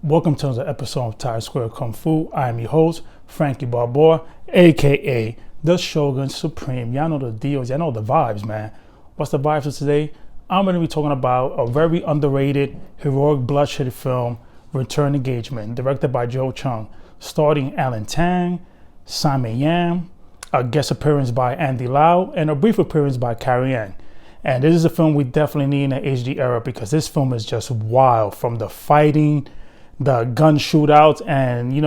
Welcome to another episode of Times Square Kung Fu. I am your host, Frankie Barbour, aka the Shogun Supreme. Y'all know the deals, y'all know the vibes, man. What's the vibes for today? I'm going to be talking about a very underrated, heroic bloodshed film, Return Engagement, directed by Joe Chung, starring Alan Tang, Simon Yam, a guest appearance by Andy Lau, and a brief appearance by Carrie Ann. And this is a film we definitely need in the HD era because this film is just wild, from the fighting, the gun shootouts, and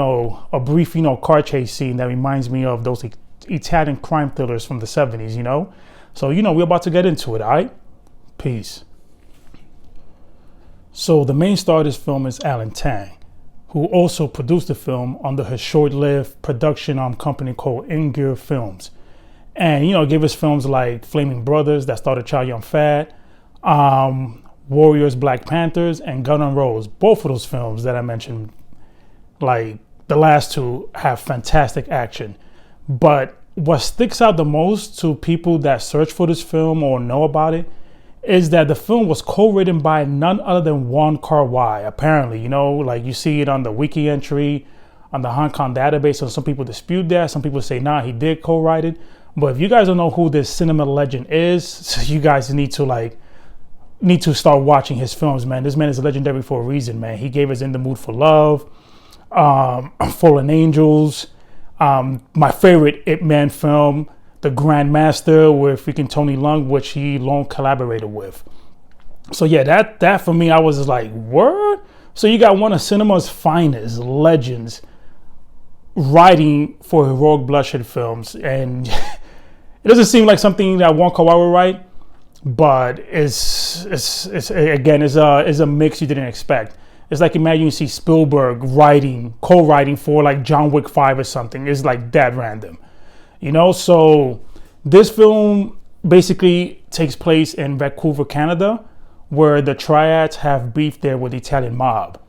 a brief car chase scene that reminds me of those Italian crime thrillers from the 70s. So we're about to get into it. All right, peace. So the main star of this film is Alan Tang, who also produced the film under his short-lived production company called Ingear Films, and gave us films like Flaming Brothers that started Chow Yun-fat, Warriors, Black Panthers, and Gun and Rose. Both of those films that I mentioned, like the last two, have fantastic action. But what sticks out the most to people that search for this film or know about it is that the film was co-written by none other than Wong Kar Wai. Apparently, like you see it on the wiki entry, on the Hong Kong database, and some people dispute that. Some people say, nah, he did co-write it. But if you guys don't know who this cinema legend is, you guys need to start watching his films, man. This man is legendary for a reason, man. He gave us In the Mood for Love, Fallen Angels, my favorite Ip Man film, The Grandmaster, with freaking Tony Leung, which he long collaborated with. So yeah, that for me, I was just like, word? So you got one of cinema's finest legends writing for heroic bloodshed films, and it doesn't seem like something that Wong Kar Wai would write, but it's a mix you didn't expect. It's like, imagine you see Spielberg co-writing for like John Wick 5 or something. It's like that random, So this film basically takes place in Vancouver, Canada, where the triads have beef there with the Italian mob.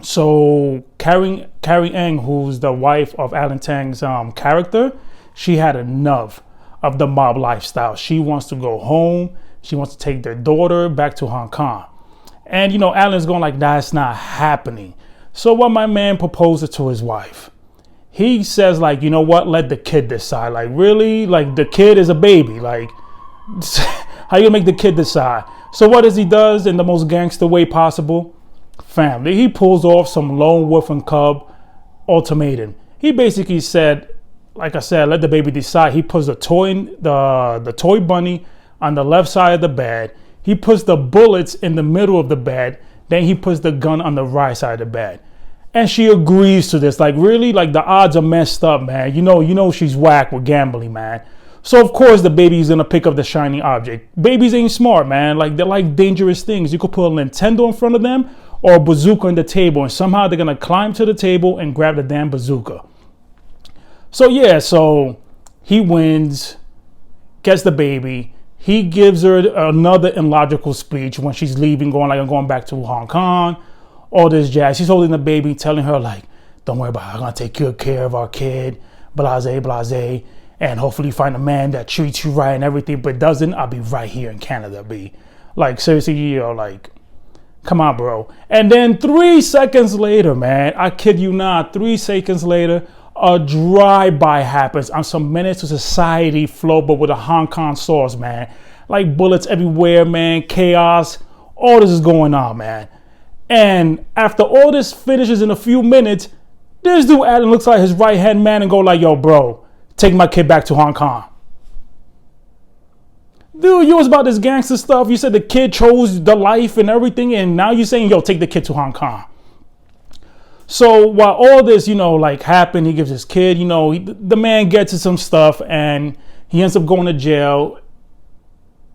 So Carrie Ng, who's the wife of Alan Tang's character, she had enough of the mob lifestyle. She wants to go home. She wants to take their daughter back to Hong Kong. And, Alan's going like, that's not happening. So what my man proposes to his wife, he says like, you know what, let the kid decide. Like, really? Like, the kid is a baby. Like, how you make the kid decide? So what does he does in the most gangster way possible? Family. He pulls off some lone wolf and cub ultimatum. He basically said, like I said, let the baby decide. He puts the toy bunny on the left side of the bed. He puts the bullets in the middle of the bed. Then he puts the gun on the right side of the bed. And she agrees to this. Like, really? Like, the odds are messed up, man. You know she's whack with gambling, man. So, of course, the baby's going to pick up the shiny object. Babies ain't smart, man. Like, they're like dangerous things. You could put a Nintendo in front of them or a bazooka on the table, and somehow they're going to climb to the table and grab the damn bazooka. So yeah, so he wins, gets the baby. He gives her another illogical speech when she's leaving, going like, I'm going back to Hong Kong, all this jazz. She's holding the baby, telling her like, don't worry about it, I'm going to take good care of our kid, blase, blase, and hopefully find a man that treats you right and everything, but doesn't, I'll be right here in Canada, B. Like, seriously, like, come on, bro. And then 3 seconds later, man, I kid you not, 3 seconds later, a drive-by happens on some Menace to Society flow, but with a Hong Kong sauce, man. Like bullets everywhere, man, chaos. All this is going on, man. And after all this finishes in a few minutes, this dude Adam looks like his right-hand man and go like, yo, bro, take my kid back to Hong Kong. Dude, you was about this gangster stuff. You said the kid chose the life and everything, and now you're saying, yo, take the kid to Hong Kong. So while all this, happened, he gives his kid, the man gets in some stuff and he ends up going to jail.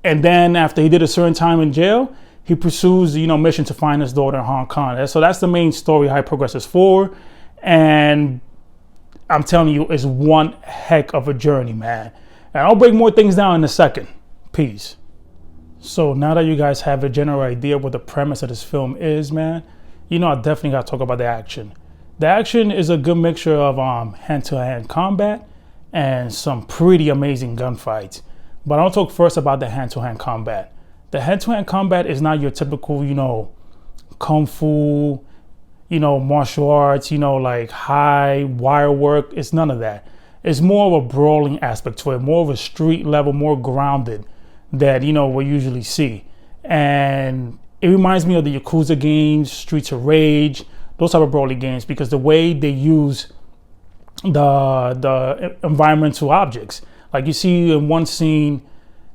And then after he did a certain time in jail, he pursues, mission to find his daughter in Hong Kong. So that's the main story how it progresses forward. And I'm telling you, it's one heck of a journey, man. And I'll break more things down in a second. Peace. So now that you guys have a general idea what the premise of this film is, man, I definitely got to talk about the action. The action is a good mixture of hand-to-hand combat and some pretty amazing gunfights. But I'll talk first about the hand-to-hand combat. The hand-to-hand combat is not your typical, kung fu, martial arts, like high wire work. It's none of that. It's more of a brawling aspect to it, more of a street level, more grounded that, we usually see. And it reminds me of the Yakuza games, Streets of Rage, those type of brawling games, because the way they use the environmental objects. Like you see in one scene,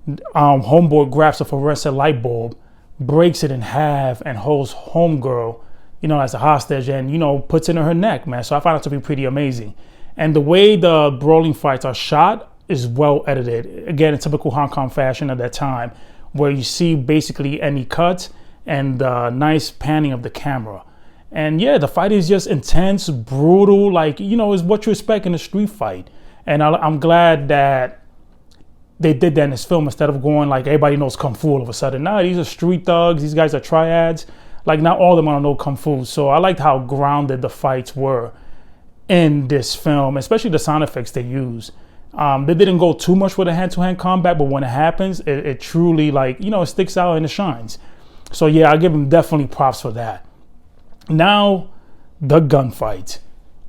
homeboy grabs a fluorescent light bulb, breaks it in half, and holds homegirl, as a hostage, and puts it in her neck, man. So I found it to be pretty amazing. And the way the brawling fights are shot is well edited. Again, in typical Hong Kong fashion at that time, where you see basically any cuts and nice panning of the camera. And yeah, the fight is just intense, brutal, like, is what you expect in a street fight. And I'm glad that they did that in this film instead of going like everybody knows Kung Fu all of a sudden. Nah, these are street thugs. These guys are triads. Like, not all of them know Kung Fu. So I liked how grounded the fights were in this film, especially the sound effects they use. They didn't go too much with the hand-to-hand combat, but when it happens, it truly, like, it sticks out and it shines. So yeah, I give them definitely props for that. Now, the gunfights.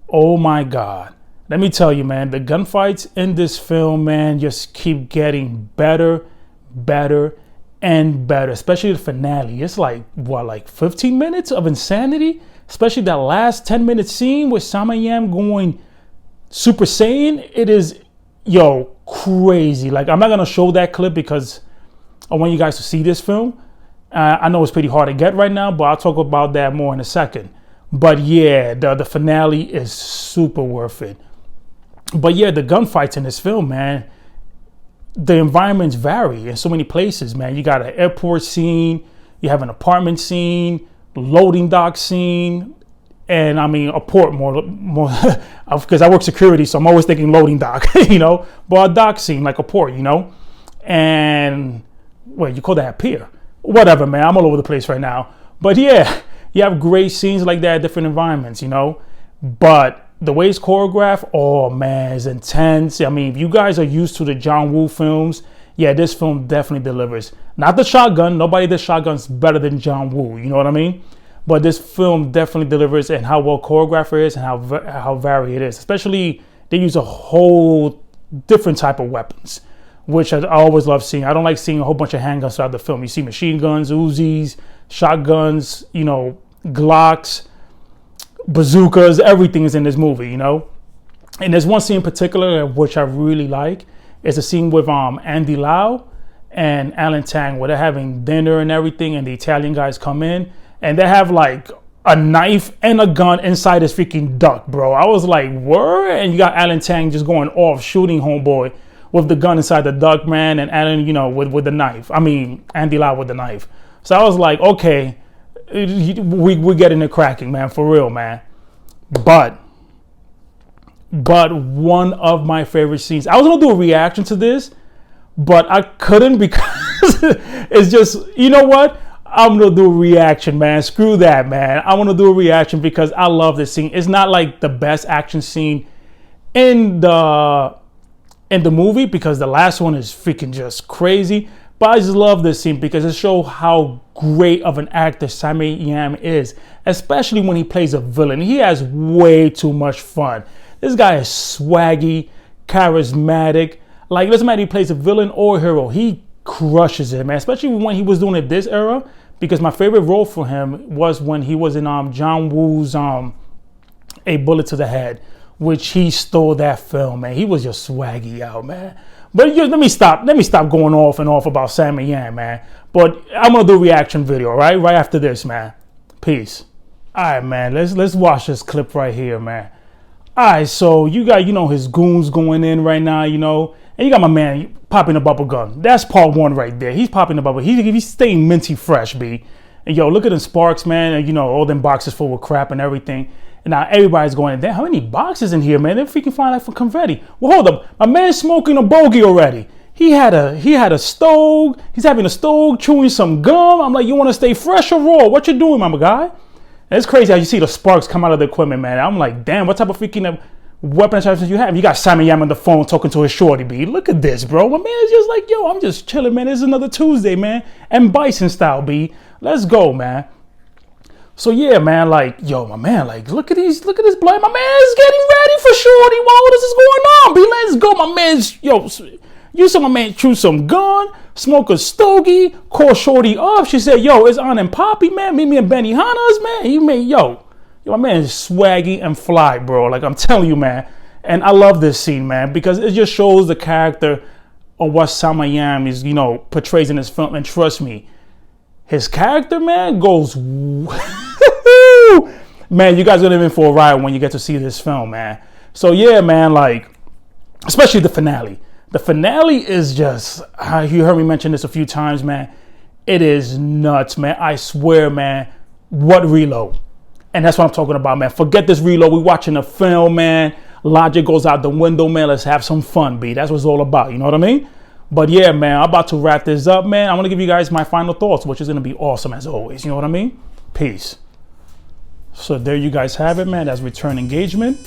Oh my God. Let me tell you, man, the gunfights in this film, man, just keep getting better, and better, especially the finale. It's like, 15 minutes of insanity? Especially that last 10-minute scene with Sama Yam going Super Saiyan. It is, crazy. Like, I'm not going to show that clip because I want you guys to see this film. I know it's pretty hard to get right now, but I'll talk about that more in a second. But yeah, the finale is super worth it. But yeah, the gunfights in this film, man, the environments vary in so many places, man. You got an airport scene, you have an apartment scene, loading dock scene, and I mean a port more because I work security, so I'm always thinking loading dock, but a dock scene like a port, and you call that a pier? Whatever, man. I'm all over the place right now. But yeah, you have great scenes like that, different environments, But the way it's choreographed, oh man, it's intense. I mean, if you guys are used to the John Woo films, yeah, this film definitely delivers. Not the shotgun. Nobody does shotguns better than John Woo. You know what I mean? But this film definitely delivers, and how well choreographed it is and how varied it is. Especially, they use a whole different type of weapons, which I always love seeing. I don't like seeing a whole bunch of handguns throughout the film. You see machine guns, Uzis, shotguns, Glocks, bazookas, everything is in this movie, And there's one scene in particular which I really like. It's a scene with Andy Lau and Alan Tang where they're having dinner and everything, and the Italian guys come in and they have like a knife and a gun inside this freaking duck, bro. I was like, word? And you got Alan Tang just going off shooting homeboy with the gun inside the duck, man, and Alan, with the knife. I mean, Andy Lau with the knife. So I was like, okay, we're getting it cracking, man, for real, man. But one of my favorite scenes, I was gonna do a reaction to this, but I couldn't because it's just, you know what? I'm gonna do a reaction, man. Screw that, man. I want to do a reaction because I love this scene. It's not like the best action scene in the movie because the last one is freaking just crazy. But I just love this scene because it shows how great of an actor Sammy Yam is, especially when he plays a villain. He has way too much fun. This guy is swaggy, charismatic. Like, doesn't matter if he plays a villain or a hero, he crushes it, man. Especially when he was doing it this era, because my favorite role for him was when he was in John Woo's A Bullet to the Head, which he stole that film, man. He was just swaggy out, man. But let me stop going off and off about Sammy Yam, man. But I'm gonna do a reaction video, right after this, man. Peace. All right, man. Let's watch this clip right here, man. All right, so you got his goons going in right now, and you got my man popping the bubble gun. That's part one right there. He's popping the bubble. He's staying minty fresh, B. And yo, look at them sparks, man. And all them boxes full with crap and everything. And now everybody's going, damn, how many boxes in here, man? They're freaking flying like for confetti. Well, hold up. My man's smoking a bogey already. He had a stove. He's having a stove, chewing some gum. I'm like, you want to stay fresh or raw? What you doing, my guy? And it's crazy how you see the sparks come out of the equipment, man. I'm like, damn, what type of freaking weapon you have? You got Sammy Yam on the phone talking to his shorty, B. Look at this, bro. My man is just like, yo, I'm just chilling, man. It's another Tuesday, man. And Bison style, B. Let's go, man. So yeah, man, like, yo, my man, like, look at this blood. My man is getting ready for shorty. What is going on? B, let's go, my man's, yo, you saw my man chew some gun, smoke a stogie, call shorty up. She said, yo, it's on and Poppy, man. Meet me in Benihana's, man. He made, yo, my man is swaggy and fly, bro. Like, I'm telling you, man. And I love this scene, man, because it just shows the character of what Samayam is, portrays in this film. And trust me, his character, man, goes, man, you guys are gonna be in for a ride when you get to see this film, man. So yeah, man, like, especially the finale. The finale is just, you heard me mention this a few times, man. It is nuts, man. I swear, man. What reload? And that's what I'm talking about, man. Forget this reload. We watching a film, man. Logic goes out the window, man. Let's have some fun, B. That's what it's all about. You know what I mean? But yeah, man, I'm about to wrap this up, man. I'm going to give you guys my final thoughts, which is going to be awesome as always. You know what I mean? Peace. So there you guys have it, man. That's Return Engagement.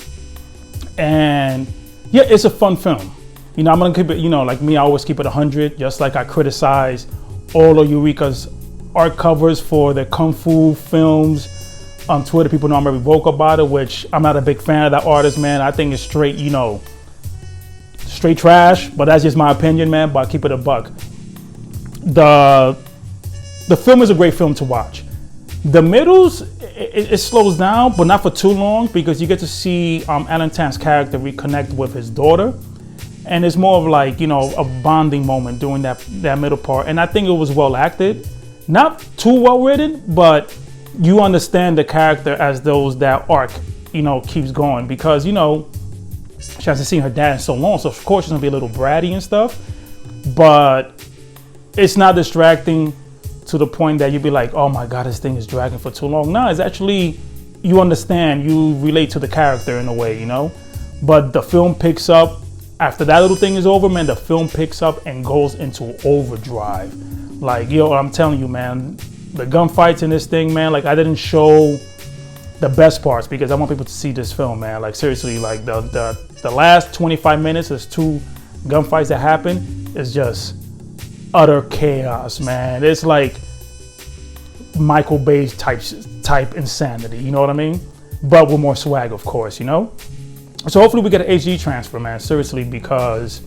And yeah, it's a fun film. I'm going to keep it, like me, I always keep it 100, just like I criticize all of Eureka's art covers for the Kung Fu films on Twitter. People know I'm very vocal about it, which I'm not a big fan of that artist, man. I think it's straight, straight trash, but that's just my opinion, man. But I keep it a buck. The film is a great film to watch. The middles, it slows down, but not for too long, because you get to see Alan Tang's character reconnect with his daughter. And it's more of like, a bonding moment during that middle part. And I think it was well acted. Not too well written, but you understand the character as that arc, keeps going. Because, she hasn't seen her dad in so long. So, of course, she's going to be a little bratty and stuff. But it's not distracting to the point that you'd be like, oh, my God, this thing is dragging for too long. No, it's actually, you understand. You relate to the character in a way, But the film picks up. After that little thing is over, man, the film picks up and goes into overdrive. Like, yo, I'm telling you, man, the gunfights in this thing, man, like, I didn't show the best parts because I want people to see this film, man. Like, seriously, like, the last 25 minutes, there's 2 gunfights that happen. It's just utter chaos, man. It's like Michael Bay type insanity, you know what I mean? But with more swag, of course, So hopefully we get an HD transfer, man. Seriously, because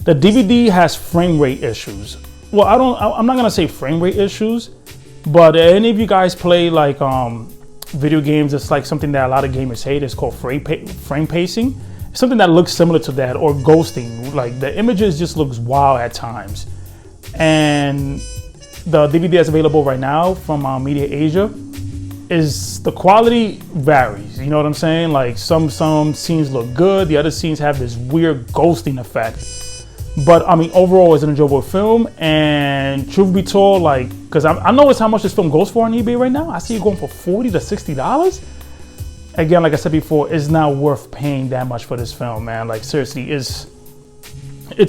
the DVD has frame rate issues. Well, I'm not gonna say frame rate issues, but any of you guys play like video games, it's like something that a lot of gamers hate. It's called frame pacing. It's something that looks similar to that, or ghosting. Like the images just looks wild at times. And the DVD that's available right now from Media Asia, is the quality varies, you know what I'm saying? Like some scenes look good, the other scenes have this weird ghosting effect. But I mean, overall, it's an enjoyable film. And truth be told, like, because I know it's how much this film goes for on eBay right now. I see it going for $40 to $60. Again, like I said before, it's not worth paying that much for this film, man. Like seriously, it's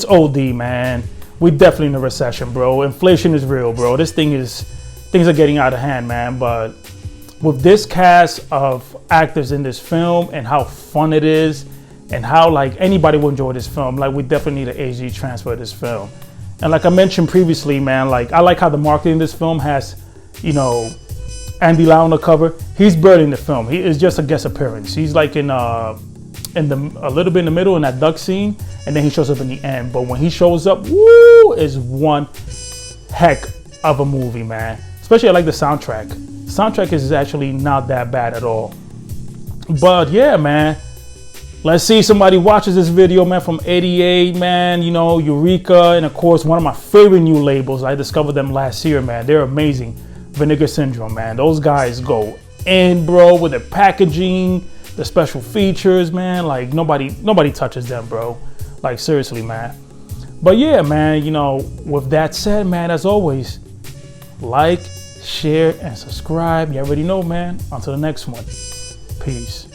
OD, man. We're definitely in a recession, bro. Inflation is real, bro. Things are getting out of hand, man. But with this cast of actors in this film and how fun it is and how like anybody will enjoy this film, like we definitely need an HD transfer of this film. And like I mentioned previously, man, like I like how the marketing in this film has, Andy Lau on the cover. He's barely in the film. He is just a guest appearance. He's like a little bit in the middle in that duck scene, and then he shows up in the end. But when he shows up, woo, is one heck of a movie, man. Especially I like the soundtrack. Soundtrack is actually not that bad at all. But yeah, man, let's see somebody watches this video, man, from 88, man, Eureka, and of course one of my favorite new labels. I discovered them last year, man. They're amazing. Vinegar Syndrome, man. Those guys go in, bro, with the packaging, the special features, man. Like nobody touches them, bro. Like seriously, man. But yeah, man, with that said, man, as always, like, share, and subscribe. You already know, man. Until the next one. Peace.